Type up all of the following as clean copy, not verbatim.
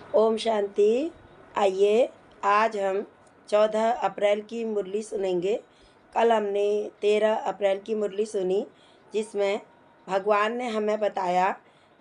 ओम शांति। आइए आज हम 14 अप्रैल की मुरली सुनेंगे। कल हमने 13 अप्रैल की मुरली सुनी, जिसमें भगवान ने हमें बताया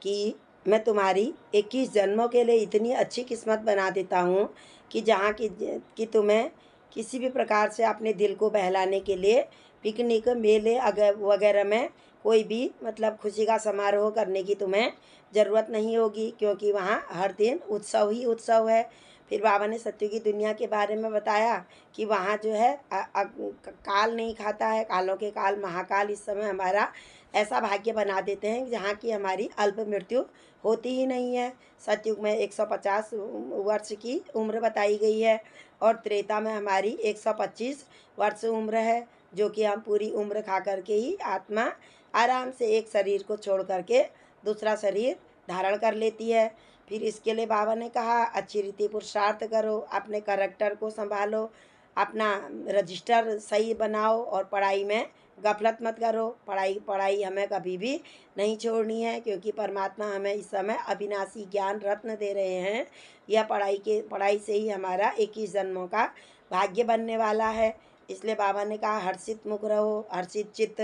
कि मैं तुम्हारी 21 जन्मों के लिए इतनी अच्छी किस्मत बना देता हूँ कि जहाँ कि तुम्हें किसी भी प्रकार से अपने दिल को बहलाने के लिए पिकनिक, मेले अगर वगैरह में कोई भी मतलब खुशी का समारोह करने की तुम्हें ज़रूरत नहीं होगी, क्योंकि वहाँ हर दिन उत्सव ही उत्सव है। फिर बाबा ने सत्य की दुनिया के बारे में बताया कि वहाँ जो है काल नहीं खाता है, कालों के काल महाकाल इस समय हमारा ऐसा भाग्य बना देते हैं जहाँ की हमारी अल्प मृत्यु होती ही नहीं है। सतयुग में 150 वर्ष की उम्र बताई गई है और त्रेता में हमारी 125 वर्ष उम्र है, जो कि हम पूरी उम्र खा करके ही आत्मा आराम से एक शरीर को छोड़ करके दूसरा शरीर धारण कर लेती है। फिर इसके लिए बाबा ने कहा अच्छी रीति पुरुषार्थ करो, अपने करैक्टर को संभालो, अपना रजिस्टर सही बनाओ और पढ़ाई में गफलत मत करो। पढ़ाई हमें कभी भी नहीं छोड़नी है, क्योंकि परमात्मा हमें इस समय अविनाशी ज्ञान रत्न दे रहे हैं। यह पढ़ाई से ही हमारा 21 जन्मों का भाग्य बनने वाला है। इसलिए बाबा ने कहा हर्षित मुख रहो, हर्षित चित्त,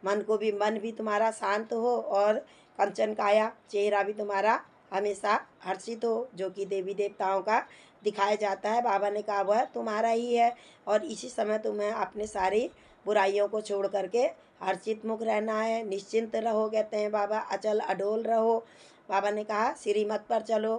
मन भी तुम्हारा शांत हो और कंचन काया, चेहरा भी तुम्हारा हमेशा हर्षित हो, जो कि देवी देवताओं का दिखाया जाता है। बाबा ने कहा वह तुम्हारा ही है और इसी समय तुम्हें अपने सारी बुराइयों को छोड़ करके हर्षित मुख रहना है। निश्चिंत रहो, कहते हैं बाबा, अचल अडोल रहो। बाबा ने कहा श्रीमत पर चलो।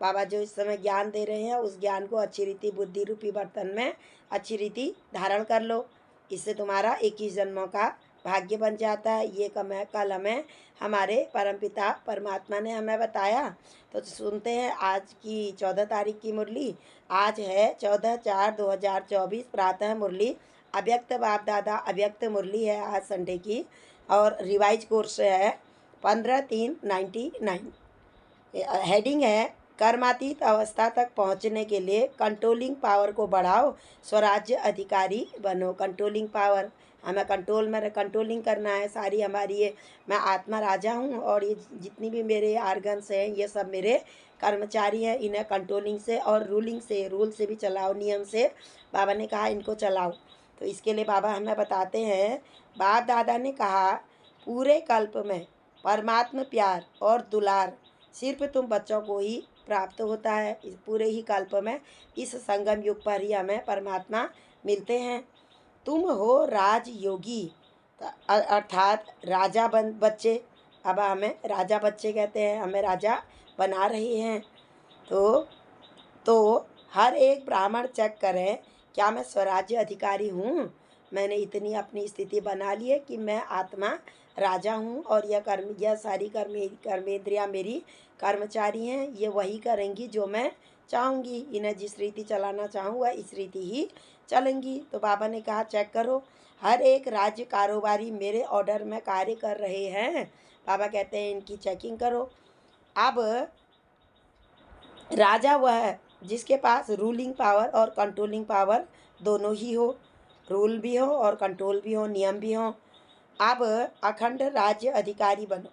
बाबा जो इस समय ज्ञान दे रहे हैं उस ज्ञान को अच्छी रीति बुद्धि रूपी बर्तन में अच्छी रीति धारण कर लो, इससे तुम्हारा 21 जन्मों का भाग्य बन जाता है। ये कल हमें हमारे परमपिता परमात्मा ने हमें बताया। तो सुनते हैं आज की 14 तारीख की मुरली। आज है 14/4/2024 प्रातः मुरली। अव्यक्त बाप दादा अव्यक्त मुरली है आज संडे की, और रिवाइज कोर्स है 15/3/99। हेडिंग है कर्मातीत अवस्था तक पहुंचने के लिए कंट्रोलिंग पावर को बढ़ाओ, स्वराज्य अधिकारी बनो। कंट्रोलिंग पावर, हमें कंट्रोलिंग करना है सारी हमारी। ये मैं आत्मा राजा हूँ और ये जितनी भी मेरे आर्गन्स हैं ये सब मेरे कर्मचारी हैं। इन्हें कंट्रोलिंग से और रूल से भी चलाओ, नियम से बाबा ने कहा इनको चलाओ। तो इसके लिए बाबा हमें बताते हैं, बाप दादा ने कहा पूरे कल्प में परमात्मा प्यार और दुलार सिर्फ तुम बच्चों को ही प्राप्त होता है। इस पूरे ही कल्प में इस संगम युग पर ही हमें परमात्मा मिलते हैं। तुम हो राज योगी, अर्थात राजा बच्चे। अब हमें राजा बच्चे कहते हैं, हमें राजा बना रहे हैं। तो हर एक ब्राह्मण चेक करें, क्या मैं स्वराज्य अधिकारी हूँ? मैंने इतनी अपनी स्थिति बना ली है कि मैं आत्मा राजा हूँ और यह सारी कर्मेंद्रियाँ मेरी कर्मचारी हैं। ये वही करेंगी जो मैं चाहूँगी। इन्हें जिस रीति चलाना चाहूँ वह इस रीति ही चलेंगी। तो बाबा ने कहा चेक करो, हर एक राज्य कारोबारी मेरे ऑर्डर में कार्य कर रहे हैं। बाबा कहते हैं इनकी चेकिंग करो। अब राजा वह है जिसके पास रूलिंग पावर और कंट्रोलिंग पावर दोनों ही हो, रूल भी हो और कंट्रोल भी हो, नियम भी हो। अब अखंड राज्य अधिकारी बनो।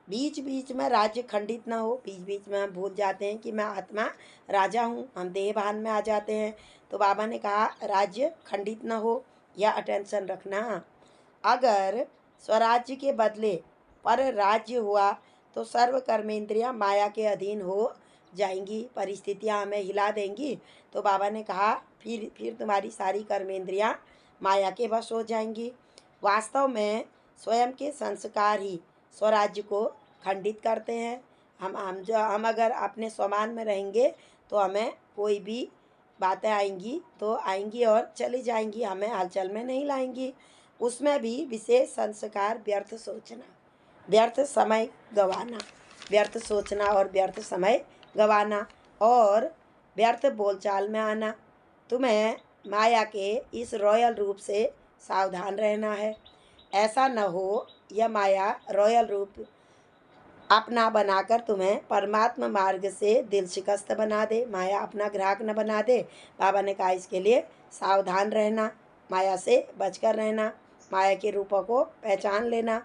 बीच बीच में राज्य खंडित ना हो। बीच बीच में हम भूल जाते हैं कि मैं आत्मा राजा हूँ, हम देह भान में आ जाते हैं। तो बाबा ने कहा राज्य खंडित ना हो, यह अटेंशन रखना। अगर स्वराज्य के बदले पर राज्य हुआ तो सर्व कर्मेंद्रियाँ माया के अधीन हो जाएंगी, परिस्थितियाँ हमें हिला देंगी। तो बाबा ने कहा फिर तुम्हारी सारी कर्मेंद्रियाँ माया के वश हो जाएंगी। वास्तव में स्वयं के संस्कार ही स्वराज्य को खंडित करते हैं। हम अगर अपने स्वमान में रहेंगे तो हमें कोई भी बातें आएंगी तो आएंगी और चली जाएंगी, हमें हलचल में नहीं लाएंगी। उसमें भी विशेष संस्कार व्यर्थ सोचना, व्यर्थ समय गंवाना, व्यर्थ सोचना और व्यर्थ समय गंवाना और व्यर्थ बोलचाल में आना। तुम्हें माया के इस रॉयल रूप से सावधान रहना है। ऐसा न हो यह माया रॉयल रूप अपना बनाकर तुम्हें परमात्मा मार्ग से दिल शिकस्त बना दे, माया अपना ग्राहक न बना दे। बाबा ने कहा इसके लिए सावधान रहना, माया से बचकर रहना, माया के रूपों को पहचान लेना।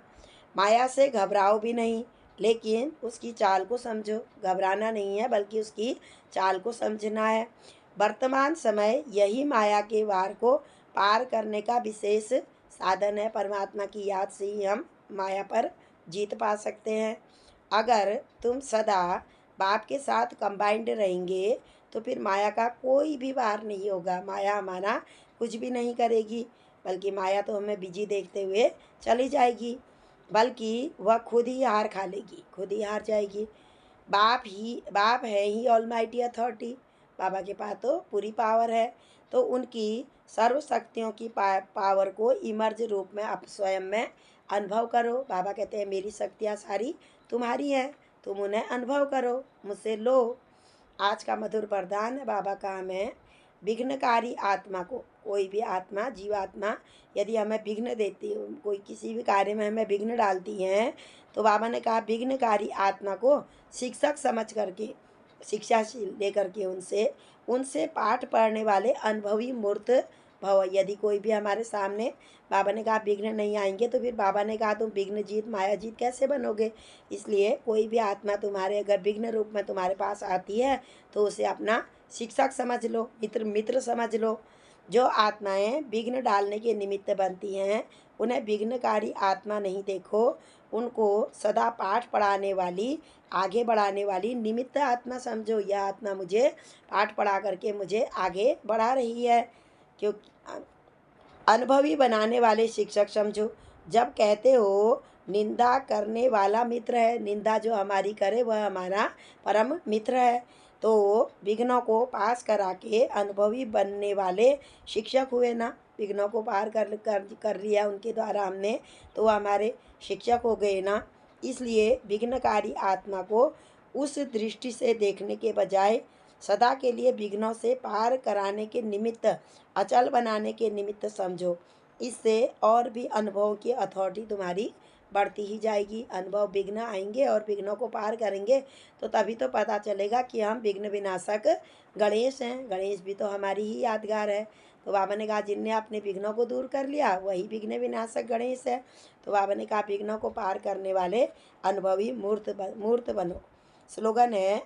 माया से घबराओ भी नहीं, लेकिन उसकी चाल को समझो। घबराना नहीं है, बल्कि उसकी चाल को समझना है। वर्तमान समय यही माया के वार को पार करने का विशेष साधन है। परमात्मा की याद से ही हम माया पर जीत पा सकते हैं। अगर तुम सदा बाप के साथ कंबाइंड रहेंगे तो फिर माया का कोई भी वार नहीं होगा। माया हमारा कुछ भी नहीं करेगी, बल्कि माया तो हमें बिजी देखते हुए चली जाएगी, बल्कि वह खुद ही हार खा लेगी, खुद ही हार जाएगी। बाप है ही ऑलमाइटी अथॉरिटी। बाबा के पास तो पूरी पावर है। तो उनकी सर्व शक्तियों की पावर को इमर्ज रूप में आप स्वयं में अनुभव करो। बाबा कहते हैं मेरी शक्तियाँ सारी तुम्हारी हैं, तुम उन्हें अनुभव करो, मुझसे लो। आज का मधुर वरदान है बाबा का हमें, विघ्नकारी आत्मा को, कोई भी आत्मा, जीवात्मा यदि हमें विघ्न देती है, कोई किसी भी कार्य में हमें विघ्न डालती हैं, तो बाबा ने कहा विघ्नकारी आत्मा को शिक्षक समझ करके, शिक्षा लेकर के उनसे पाठ पढ़ने वाले अनुभवी मूर्त भव। यदि कोई भी हमारे सामने, बाबा ने कहा विघ्न नहीं आएंगे, तो फिर बाबा ने कहा तुम विघ्न जीत माया जीत कैसे बनोगे। इसलिए कोई भी आत्मा तुम्हारे अगर विघ्न रूप में तुम्हारे पास आती है तो उसे अपना शिक्षक समझ लो, मित्र समझ लो। जो आत्माएं विघ्न डालने के निमित्त बनती हैं उन्हें विघ्नकारी आत्मा नहीं देखो, उनको सदा पाठ पढ़ाने वाली, आगे बढ़ाने वाली निमित्त आत्मा समझो। यह आत्मा मुझे पाठ पढ़ा करके मुझे आगे बढ़ा रही है, क्योंकि अनुभवी बनाने वाले शिक्षक समझो। जब कहते हो निंदा करने वाला मित्र है, निंदा जो हमारी करे वह हमारा परम मित्र है, तो विघ्नों को पास करा के अनुभवी बनने वाले शिक्षक हुए ना। विघ्नों को पार कर लिया उनके द्वारा हमने, तो हमारे शिक्षक हो गए ना। इसलिए विघ्नकारी आत्मा को उस दृष्टि से देखने के बजाय सदा के लिए विघ्नों से पार कराने के निमित्त, अचल बनाने के निमित्त समझो। इससे और भी अनुभव की अथॉरिटी तुम्हारी बढ़ती ही जाएगी। अनुभव, विघ्न आएंगे और विघ्नों को पार करेंगे तो तभी तो पता चलेगा कि हम विघ्न विनाशक गणेश हैं। गणेश भी तो हमारी ही यादगार है। तो बाबा ने कहा जिनने अपने विघ्नों को दूर कर लिया वही विघ्न विनाशक गणेश है। तो बाबा ने कहा विघ्नों को पार करने वाले अनुभवी मूर्त बनो। स्लोगन है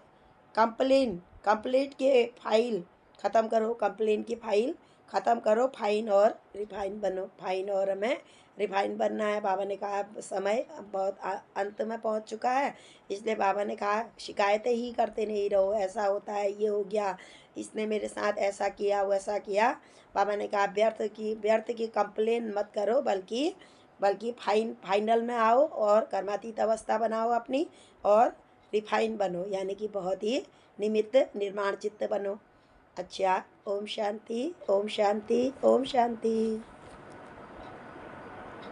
कंप्लीट के फाइल ख़त्म करो, कंप्लेन की फाइल ख़त्म करो, फाइन और रिफाइन बनो। फाइन और हमें रिफाइन बनना है। बाबा ने कहा समय बहुत अंत में पहुंच चुका है, इसलिए बाबा ने कहा शिकायतें ही करते नहीं रहो, ऐसा होता है, ये हो गया, इसने मेरे साथ ऐसा किया वैसा किया। बाबा ने कहा व्यर्थ की कंप्लेन मत करो, बल्कि फाइनल में आओ और कर्मातीत अवस्था बनाओ अपनी, और रिफाइन बनो, यानी कि बहुत ही निमित्त निर्माण चित्त बनो। अच्छा, ओम शांति, ओम शांति, ओम शांति।